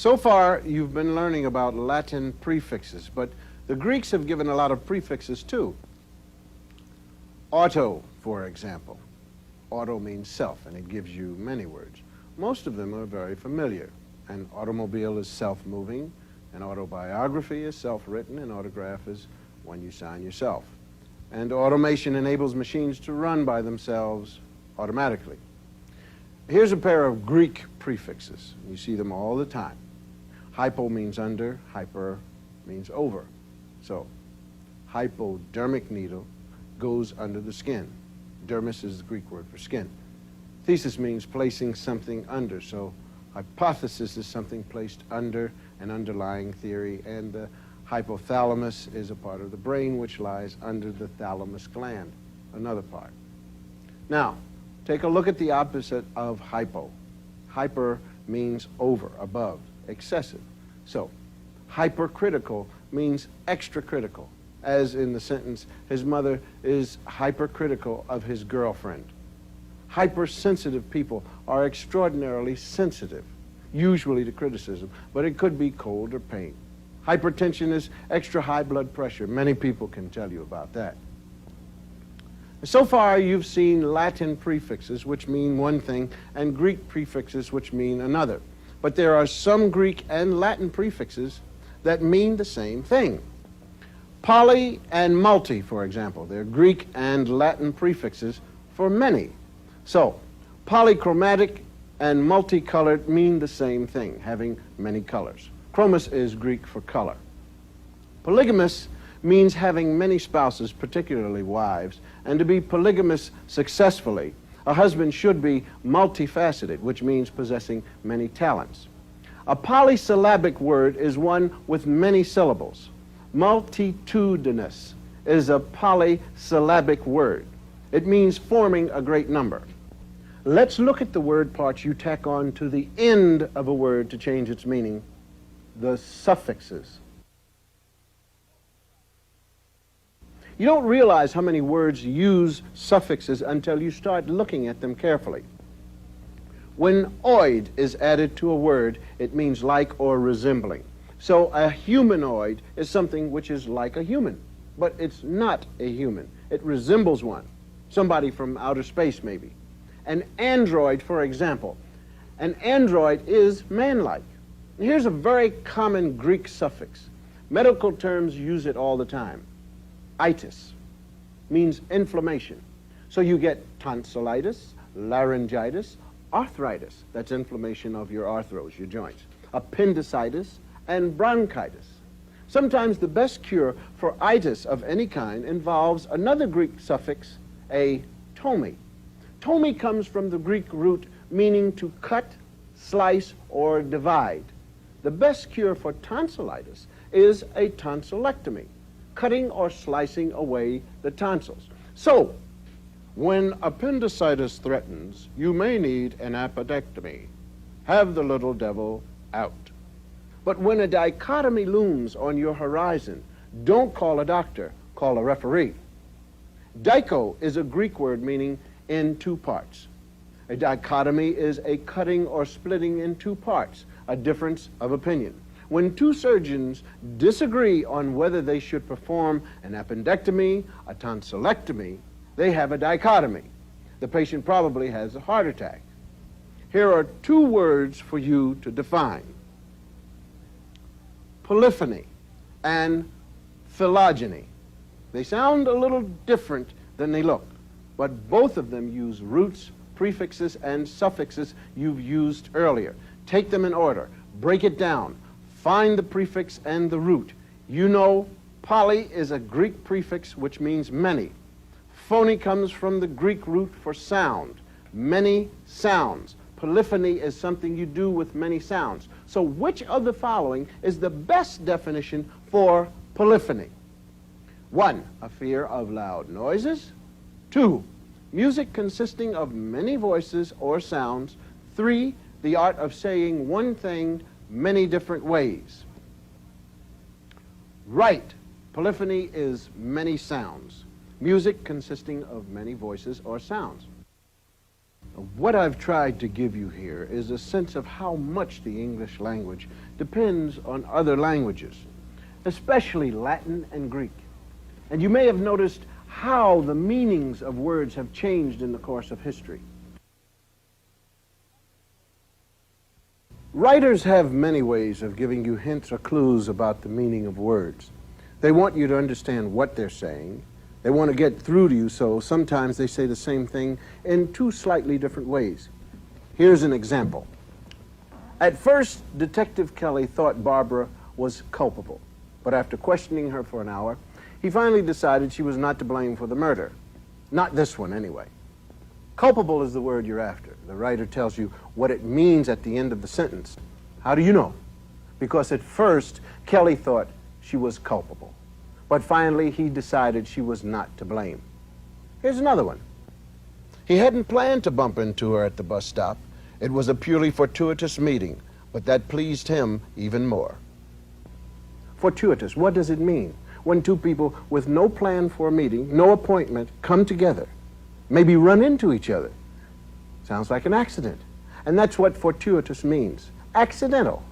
So far, you've been learning about Latin prefixes, but the Greeks have given a lot of prefixes too. Auto, for example. Auto means self, and it gives you many words. Most of them are very familiar. An automobile is self-moving, an autobiography is self-written, an autograph is when you sign yourself. And automation enables machines to run by themselves automatically. Here's a pair of Greek prefixes. You see them all the time. Hypo means under, hyper means over. So, hypodermic needle goes under the skin. Dermis is the Greek word for skin. Thesis means placing something under, so hypothesis is something placed under an underlying theory, and the hypothalamus is a part of the brain which lies under the thalamus gland, another part. Now, take a look at the opposite of hypo. Hyper means over, above, excessive. So, hypercritical means extra critical, as in the sentence, his mother is hypercritical of his girlfriend. Hypersensitive people are extraordinarily sensitive, usually to criticism, but it could be cold or pain. Hypertension is extra high blood pressure. Many people can tell you about that. So far, you've seen Latin prefixes, which mean one thing, and Greek prefixes, which mean another. But there are some Greek and Latin prefixes that mean the same thing. Poly and multi, for example, they're Greek and Latin prefixes for many. So, polychromatic and multicolored mean the same thing, having many colors. Chromos is Greek for color. Polygamous means having many spouses, particularly wives, and to be polygamous successfully, a husband should be multifaceted, which means possessing many talents. A polysyllabic word is one with many syllables. Multitudinous is a polysyllabic word. It means forming a great number. Let's look at the word parts you tack on to the end of a word to change its meaning, the suffixes. You don't realize how many words use suffixes until you start looking at them carefully. When oid is added to a word, it means like or resembling. So a humanoid is something which is like a human, but it's not a human. It resembles one, somebody from outer space maybe. An android, for example. An android is man-like. Here's a very common Greek suffix. Medical terms use it all the time. Itis means inflammation. So you get tonsillitis, laryngitis, arthritis. That's inflammation of your arthros, your joints. Appendicitis and bronchitis. Sometimes the best cure for itis of any kind involves another Greek suffix, a tomi. Tomi comes from the Greek root meaning to cut, slice, or divide. The best cure for tonsillitis is a tonsillectomy, cutting or slicing away the tonsils. So, when appendicitis threatens, you may need an appendectomy. Have the little devil out. But when a dichotomy looms on your horizon, don't call a doctor, call a referee. Dicho is a Greek word meaning in two parts. A dichotomy is a cutting or splitting in two parts, a difference of opinion. When two surgeons disagree on whether they should perform an appendectomy, a tonsillectomy, they have a dichotomy. The patient probably has a heart attack. Here are two words for you to define. Polyphony and phylogeny. They sound a little different than they look, but both of them use roots, prefixes, and suffixes you've used earlier. Take them in order, break it down, find the prefix and the root. You know, poly is a Greek prefix which means many. Phony comes from the Greek root for sound, many sounds. Polyphony is something you do with many sounds. So which of the following is the best definition for polyphony? 1, a fear of loud noises. 2, music consisting of many voices or sounds. 3, the art of saying one thing many different ways. Right, polyphony is many sounds. Music consisting of many voices or sounds. What I've tried to give you here is a sense of how much the English language depends on other languages, especially Latin and Greek. And you may have noticed how the meanings of words have changed in the course of history. Writers have many ways of giving you hints or clues about the meaning of words. They want you to understand what they're saying. They want to get through to you, so sometimes they say the same thing in two slightly different ways. Here's an example. At first, Detective Kelly thought Barbara was culpable, but after questioning her for an hour, he finally decided she was not to blame for the murder. Not this one, anyway. Culpable is the word you're after. The writer tells you what it means at the end of the sentence. How do you know? Because at first, Kelly thought she was culpable, but finally he decided she was not to blame. Here's another one. He hadn't planned to bump into her at the bus stop. It was a purely fortuitous meeting, but that pleased him even more. Fortuitous, what does it mean? When two people with no plan for a meeting, no appointment, come together, maybe run into each other. Sounds like an accident. And that's what fortuitous means. Accidental.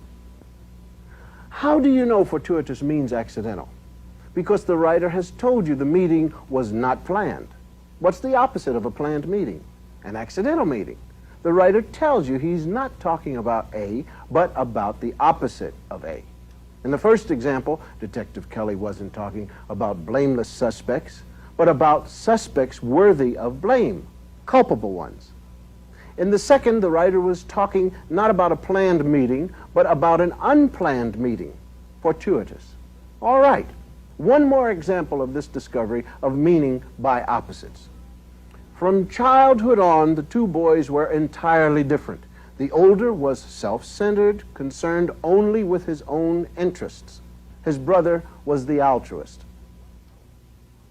How do you know fortuitous means accidental? Because the writer has told you the meeting was not planned. What's the opposite of a planned meeting? An accidental meeting. The writer tells you he's not talking about A, but about the opposite of A. In the first example, Detective Kelly wasn't talking about blameless suspects, but about suspects worthy of blame, culpable ones. In the second, the writer was talking not about a planned meeting, but about an unplanned meeting, fortuitous. All right, one more example of this discovery of meaning by opposites. From childhood on, the two boys were entirely different. The older was self-centered, concerned only with his own interests. His brother was the altruist.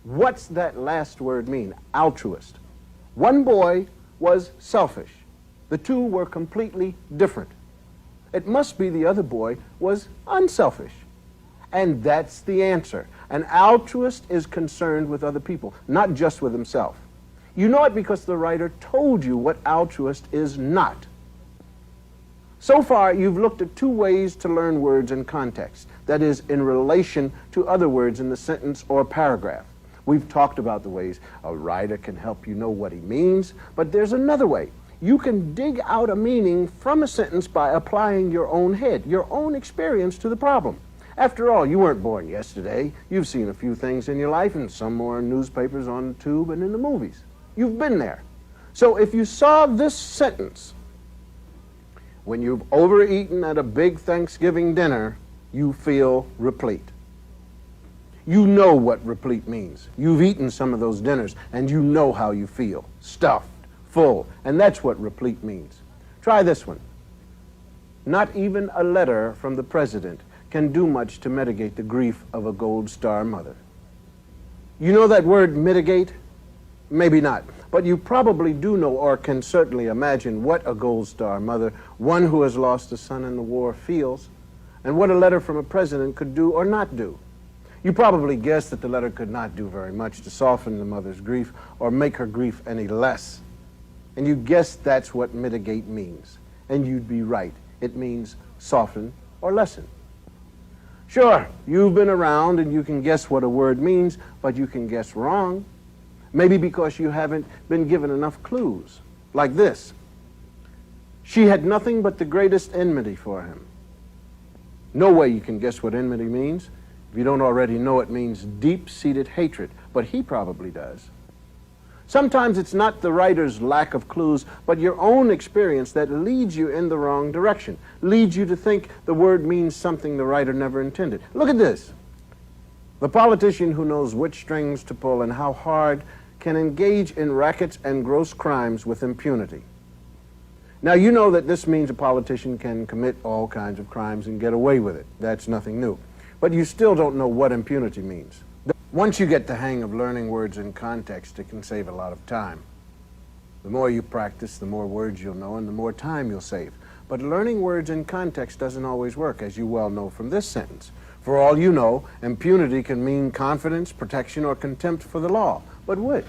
What's that last word mean, altruist? One boy was selfish. The two were completely different. It must be the other boy was unselfish. And that's the answer. An altruist is concerned with other people, not just with himself. You know it because the writer told you what altruist is not. So far, you've looked at two ways to learn words in context, that is, in relation to other words in the sentence or paragraph. We've talked about the ways a writer can help you know what he means, but there's another way. You can dig out a meaning from a sentence by applying your own head, your own experience to the problem. After all, you weren't born yesterday. You've seen a few things in your life, and some more in newspapers, on the tube, and in the movies. You've been there. So if you saw this sentence, when you've overeaten at a big Thanksgiving dinner, you feel replete. You know what replete means. You've eaten some of those dinners, and you know how you feel. Stuffed, full, and that's what replete means. Try this one. Not even a letter from the president can do much to mitigate the grief of a Gold Star mother. You know that word mitigate? Maybe not, but you probably do know or can certainly imagine what a Gold Star mother, one who has lost a son in the war, feels, and what a letter from a president could do or not do. You probably guessed that the letter could not do very much to soften the mother's grief or make her grief any less. And you guessed that's what mitigate means. And you'd be right. It means soften or lessen. Sure, you've been around and you can guess what a word means, but you can guess wrong. Maybe because you haven't been given enough clues. Like this. She had nothing but the greatest enmity for him. No way you can guess what enmity means. If you don't already know, it means deep-seated hatred, but he probably does. Sometimes it's not the writer's lack of clues, but your own experience that leads you in the wrong direction, leads you to think the word means something the writer never intended. Look at this. The politician who knows which strings to pull and how hard can engage in rackets and gross crimes with impunity. Now, you know that this means a politician can commit all kinds of crimes and get away with it. That's nothing new. But you still don't know what impunity means. Once you get the hang of learning words in context, it can save a lot of time. The more you practice, the more words you'll know and the more time you'll save. But learning words in context doesn't always work, as you well know from this sentence. For all you know, impunity can mean confidence, protection, or contempt for the law. But which?